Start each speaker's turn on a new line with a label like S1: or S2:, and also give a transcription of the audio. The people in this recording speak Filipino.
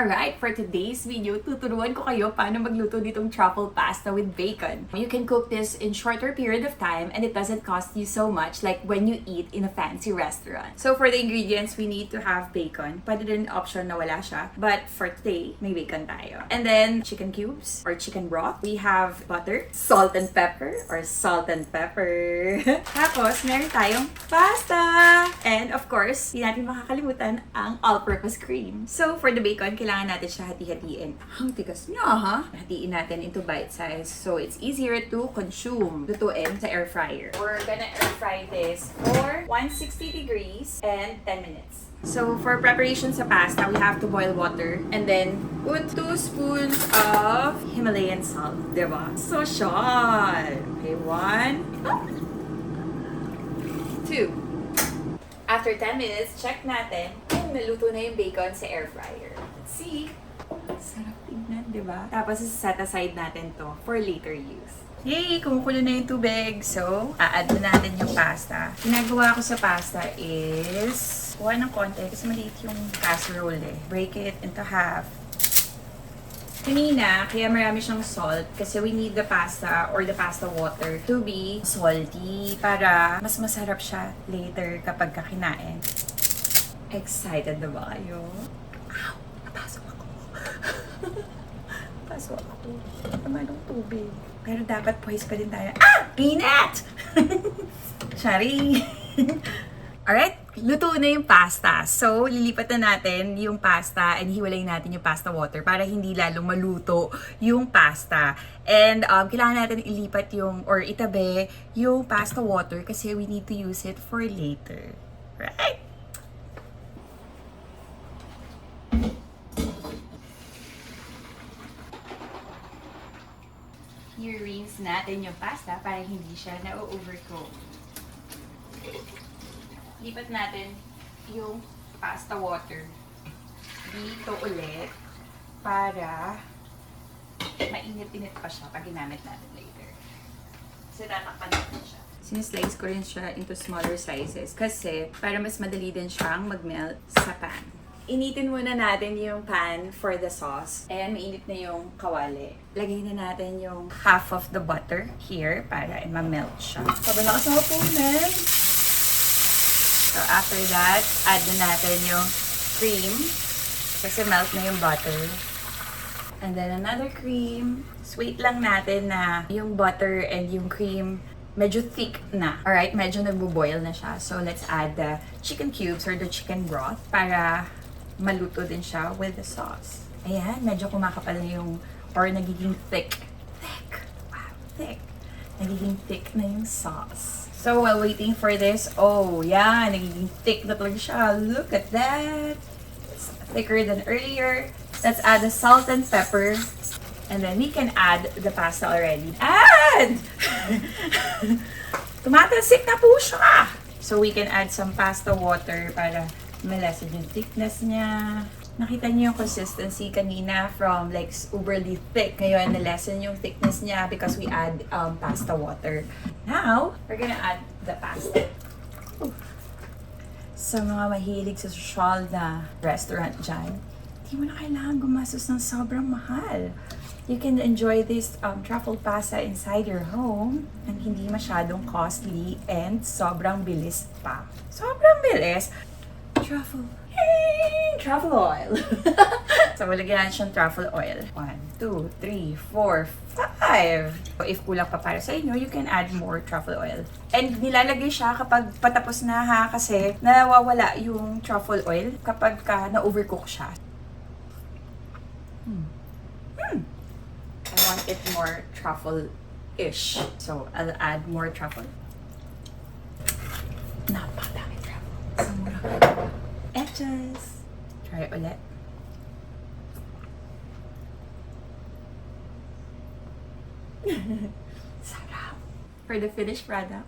S1: Alright, for today's video, tuturuan ko kayo paano magluto ditong truffle pasta with bacon. You can cook this in shorter period of time and it doesn't cost you so much like when you eat in a fancy restaurant. So for the ingredients, we need to have bacon. Pwede din option na wala siya. But for today, may bacon tayo. And then, chicken cubes or chicken broth. We have butter, salt and pepper or salt and pepper. Tapos, meron tayong pasta! And of course, hindi natin makakalimutan ang all-purpose cream. So for the bacon, kailangan natin siya hati-hatiin. Ang tigas niya, ha? Hatiin natin into bite size so it's easier to consume. Lutuin sa air fryer. We're gonna air fry this for 160 degrees and 10 minutes. So for preparation sa pasta, we have to boil water and then put 2 spoons of Himalayan salt. Diba? So shot! Okay, 1, 2. After 10 minutes, check natin kung naluto na yung bacon sa air fryer. Let's see. Sarap tignan, di ba? Tapos, set aside natin to for later use. Yay! Kumukulo na yung tubig. So, a-add na natin yung pasta. Ginagawa ko sa pasta is kuha ng konti kasi maliit yung casserole eh. Break it into half. Kanina, kaya marami siyang salt kasi we need the pasta or the pasta water to be salty para mas masarap siya later kapag kinain. Excited na ba kayo? Ow! Napasok ako. Napasok ako. Tama ng tubig. Pero dapat pwes pa din tayo. Ah! Init! Sorry! Alright, luto na yung pasta. So, lilipat na natin yung pasta and hiwalay natin yung pasta water para hindi lalong maluto yung pasta. And kailangan natin ilipat yung, or itabi yung pasta water kasi we need to use it for later. Right? I-rinse natin yung pasta para hindi siya na-overcook. Lipat natin yung pasta water dito ulit para mainit-init pa siya pag ginamit natin later. So, tatakpan natin siya. Sinislice ko rin siya into smaller sizes kasi para mas madali din siyang mag-melt sa pan. Initin muna natin yung pan for the sauce. Ayan, mainit na yung kawali. Lagay na natin yung half of the butter here para ma-melt siya. Sobrang lakas ng hapunan! So, after that, add na natin yung cream. Kasi melt na yung butter. And then, another cream. Sweet lang natin na yung butter and yung cream medyo thick na. Alright, medyo nagbo-boil na siya. So, let's add the chicken cubes or the chicken broth para maluto din siya with the sauce. Ayan, medyo kumakapal na yung, or nagiging thick. Thick! Wow, thick! Nagiging thick na yung sauce. So, while waiting for this, oh, yeah, nagiging thick na talaga siya. Look at that. It's thicker than earlier. Let's add the salt and pepper. And then we can add the pasta already. Add! Tumatalsik na po siya. So, we can add some pasta water para malasan yung thickness niya. Nakita niyo yung consistency kanina from like uberly thick. Ngayon, nalessen yung thickness niya because we add pasta water. Now, we're gonna add the pasta. Ooh. Sa mga mahilig sa social na restaurant dyan, hindi mo na kailangan gumastos ng sobrang mahal. You can enjoy this truffle pasta inside your home and hindi masyadong costly and sobrang bilis pa. Sobrang bilis. Truffle. Yay! Truffle oil. So, malagyan natin siyang truffle oil. 1, 2, 3, 4, 5. So, if kulang pa para sa inyo, you can add more truffle oil. And nilalagay siya kapag patapos na ha, kasi nawawala yung truffle oil kapag na-overcook siya. I want it more truffle-ish. So, I'll add more truffle. Napakadami truffle. Sa mura. Etches. Try it ulit. Sarap. For the finished product,